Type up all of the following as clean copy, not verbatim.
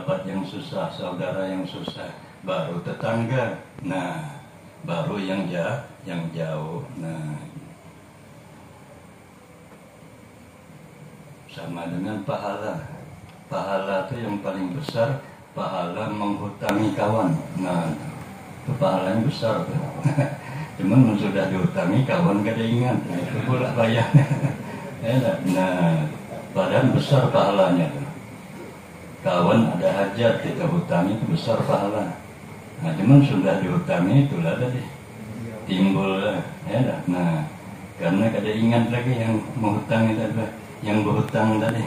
kerabat yang susah, saudara yang susah, baru tetangga, nah baru yang jauh. Nah, sama dengan pahala. Pahala itu yang paling besar, pahala menghutangi kawan. Nah, itu pahalanya besar tuh. Cuman sudah dihutangi kawan kada ingat, nah, itu pula bayarnya. Nah, padahal besar pahalanya tuh. Kawan ada hajat kita hutangi itu besar pahala. Nah, cuman sudah dihutangi itulah tadi timbul ya. Nah, karena kada ingat lagi yang menghutang itu adalah yang berhutang tadi.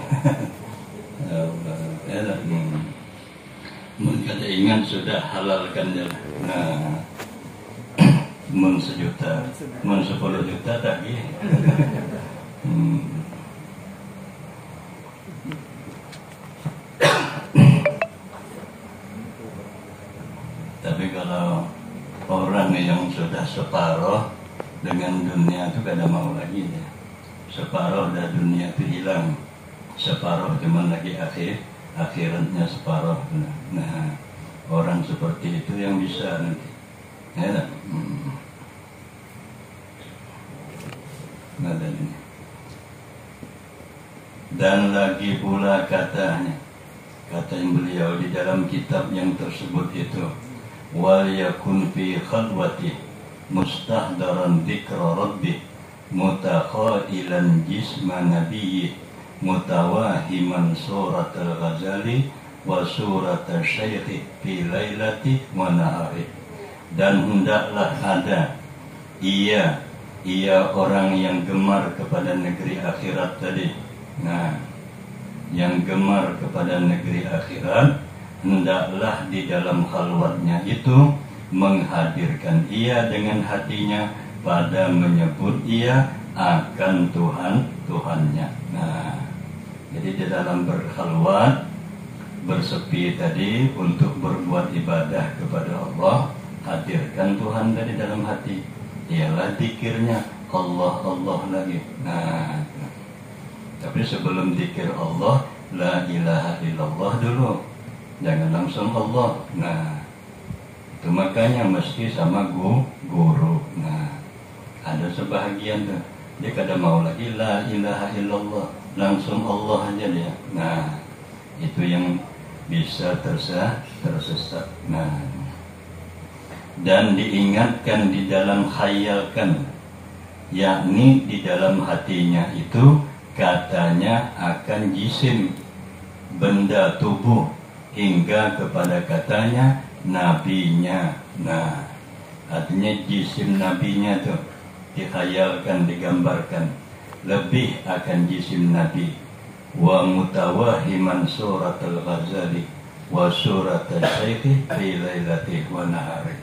Kada ingat sudah halalkan dia. Nah, mun 1 juta, mun 10 juta tadi. Tapi kalau orang yang sudah separuh dengan dunia itu kada mau lagi ya. Separuh dari dunia itu hilang, separuh cuma lagi akhiratnya separuh. Nah, orang seperti itu yang bisa nanti ya. Dan lagi pula katanya, kata yang beliau di dalam kitab yang tersebut itu, wal yakun fi khalwati mustahdaran dzikra rabbih mutakhailan jisma nabiyyi mutawahiman surat al-ghazali wa surat al-syaikh fi lailati wa nahari. Dan hendaklah ada ia orang yang gemar kepada negeri akhirat tadi. Nah, yang gemar kepada negeri akhirat, hendaklah di dalam khalwatnya itu menghadirkan ia dengan hatinya pada menyebut ia akan Tuhannya. Nah, jadi di dalam berkhalwat, bersepi tadi untuk berbuat ibadah kepada Allah, hadirkan Tuhan dari dalam hati. Ialah zikirnya Allah lagi. Nah, tapi sebelum zikir Allah, la ilaha illallah dulu. Jangan langsung Allah. Nah, itu makanya mesti sama guru. Nah, ada sebahagian tuh dia kada mau lagi la ilaha illallah, langsung Allah aja dia. Nah, itu yang bisa tersesat. Nah, dan diingatkan di dalam khayalkan, yakni di dalam hatinya itu katanya akan jisim, benda tubuh, hingga kepada katanya nabinya. Nah, artinya jisim nabinya tuh dikhayalkan, digambarkan lebih akan jisim nabi. Wa mutawahiman surat al-ghazali wa surat al-syaikh fi lailati wa nahari.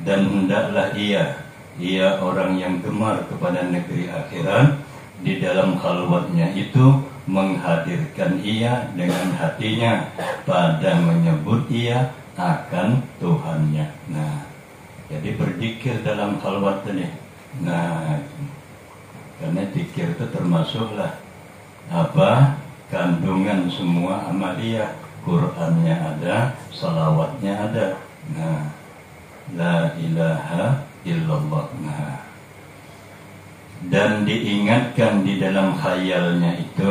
Dan hendaklah ia orang yang gemar kepada negeri akhirat, di dalam khalwatnya itu menghadirkan ia dengan hatinya pada menyebut ia akan Tuhannya. Nah, jadi berzikir dalam khalwat tadi. Nah, karena zikir itu termasuklah apa? Kandungan semua amaliyah. Qur'annya ada, salawatnya ada. Nah, la ilaha illallah. Nah, dan diingatkan di dalam khayalnya itu,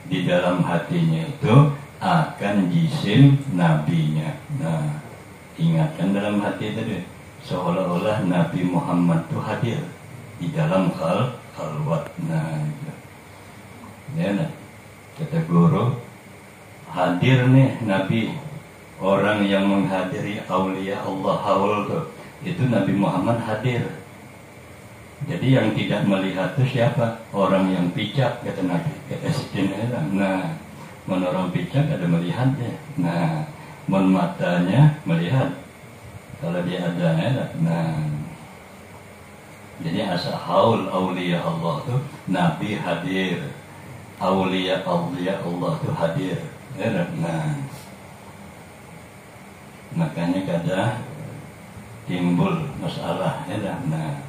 di dalam hatinya itu akan jisim nabinya. Nah, ingatkan dalam hati tadi, seolah-olah Nabi Muhammad itu hadir di dalam khalwat. Nah, itu. Ya, nah, kata guru, hadir nih Nabi, orang yang menghadiri aulia Allah haul tuh, itu Nabi Muhammad hadir. Jadi yang tidak melihat itu siapa? Orang yang picak, kata Nabi, kata Sidina. Nah, orang picak ada melihatnya. Nah, matanya melihat. Kalau dia ada, nah, jadi asal haul aulia Allah tuh Nabi hadir, aulia Allah tuh hadir. Nah, makanya kadang timbul masalah. Nah,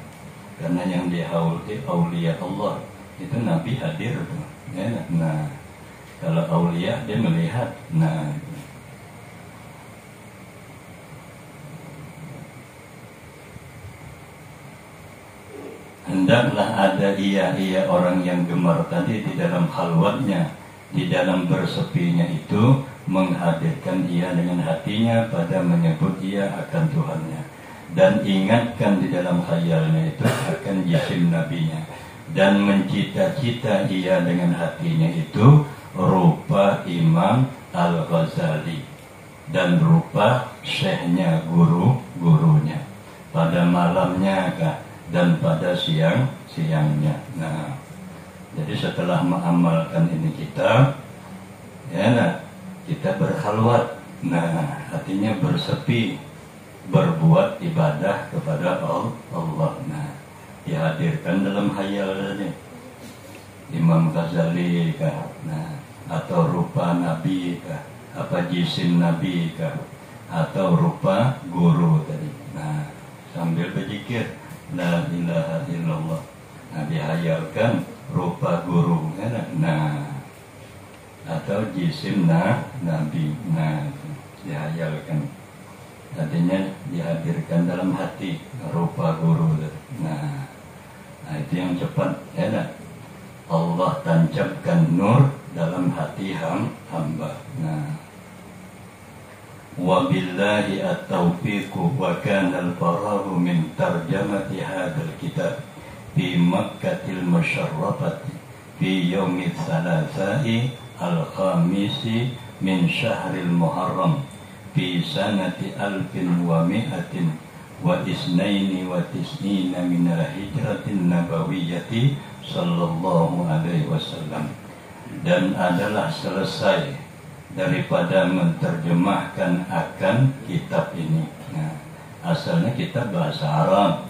karena yang dihauli aulia Allah itu Nabi hadir tuh. Nah, kalau aulia dia melihat. Nah, hendaklah ada ia orang yang gemar tadi di dalam khalwatnya, di dalam bersepinya itu menghadirkan ia dengan hatinya pada menyebut ia akan Tuhannya, dan ingatkan di dalam khayalnya itu akan jisim nabinya, dan mencita-cita ia dengan hatinya itu rupa Imam Al-Ghazali dan rupa syekhnya, gurunya pada malamnya kah dan pada siangnya. Nah, jadi setelah mengamalkan ini kita berkhalwat, nah hatinya bersepi, berbuat ibadah kepada Allah. Nah, dihadirkan dalam khayal tadi Imam Ghazali kah, nah, atau rupa Nabi kah, apa jisim Nabi kah, atau rupa guru tadi. Nah, sambil berzikir la ilaha illallah, nah dihayalkan rupa guru, nah, atau jisim Nabi, nah dihayalkan, artinya dihadirkan dalam hati rupa guru. Nah itu yang cepat Allah tancapkan nur dalam hati hamba. Nah, wabillahi at-taufiqu wa kana al-farahu min tarjamati hadzal kitab fi Makkatil Musyarrafati fi yaumil tsalatsa'i al-khamisi min syahril Muharram fi sanati 1192 min al-hijratin nabawiyyati sallallahu alaihi wasallam, dan adalah selesai daripada menerjemahkan akan kitab ini. Nah, asalnya kitab bahasa Arab,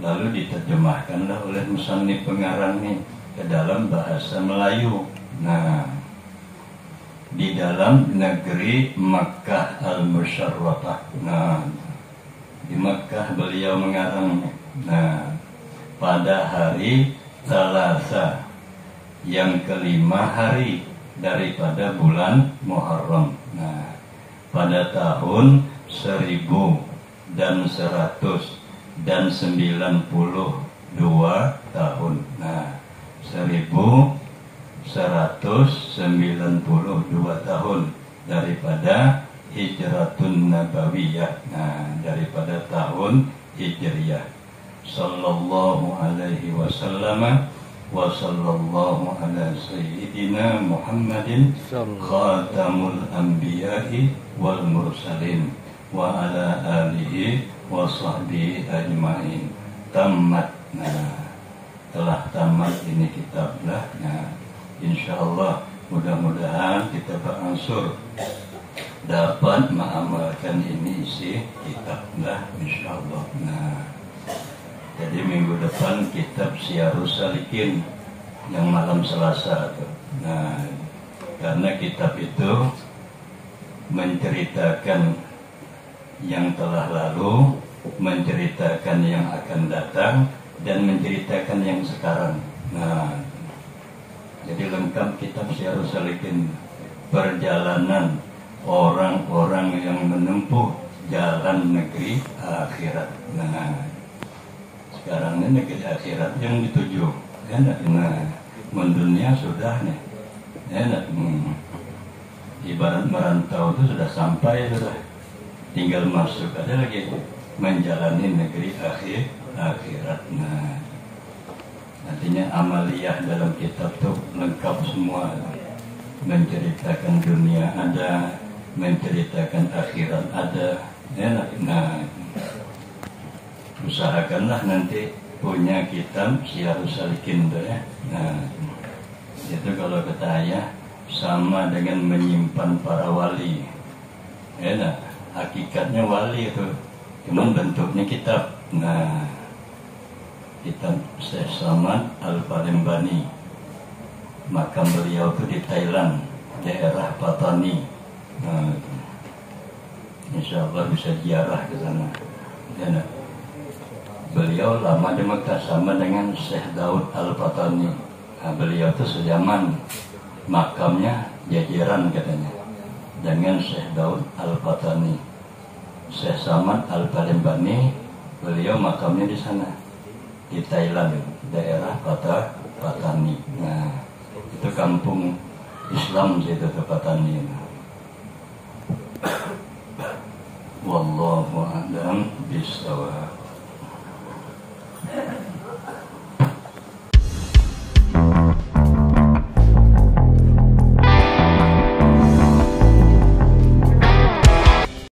lalu diterjemahkanlah oleh musannif pengarang ini ke dalam bahasa Melayu. Nah, di dalam negeri Makkah Al-Musyarrafah. Nah, di Makkah beliau mengarangnya. Nah, pada hari Selasa yang kelima hari daripada bulan Muharram. Nah, pada tahun 1192 tahun. Nah, 1192 tahun daripada Hijratun Nabawiyah. Nah, daripada tahun Hijriyah. Sallallahu alaihi wasallam wa sallallahu ala sayyidina Muhammadin khatamul anbiya'i wal mursalin wa ala alihi wa sahbihi ajma'in. Tamat. Nah, telah tamat ini kitablah. Nah, insyaallah mudah-mudahan kita beransur dapat mengamalkan ini isi kitablah insyaallah. Nah, jadi minggu depan kitab Syiarus Salikin yang malam Selasa tuh. Nah, karena kitab itu menceritakan yang telah lalu, menceritakan yang akan datang, dan menceritakan yang sekarang. Nah, jadi lengkap kitab Syiarus Salikin, perjalanan orang-orang yang menempuh jalan negeri akhirat. Nah, sekarang ini negeri akhirat yang dituju. Nah, mendunia sudah nih. Ibarat merantau itu sudah sampai, sudah tinggal masuk aja lagi menjalani negeri akhirat. Nah, artinya amaliyah dalam kitab itu lengkap semua. Menceritakan dunia ada, menceritakan akhirat ada. Nah, usahakanlah nanti punya kitab Syiarus Salikin tuh ya. Nah, itu kalau kata ayah sama dengan menyimpan para wali. Nah, hakikatnya wali itu, cuman bentuknya kitab. Nah, kitab Syekh Samad Al-Palembani, makam beliau itu di Thailand, daerah Patani. Nah, insya Allah bisa ziarah ke sana. Nah, beliau lama di Mekah sama dengan Syekh Daud Al-Patani. Nah, beliau itu sejaman, makamnya jajaran katanya dengan Syekh Daud Al-Patani. Syekh Samad Al-Palembani, beliau makamnya di sana. di Thailand, daerah Patani. Nah, itu kampung Islam situ Patani. Wallahu a'lam bishawab.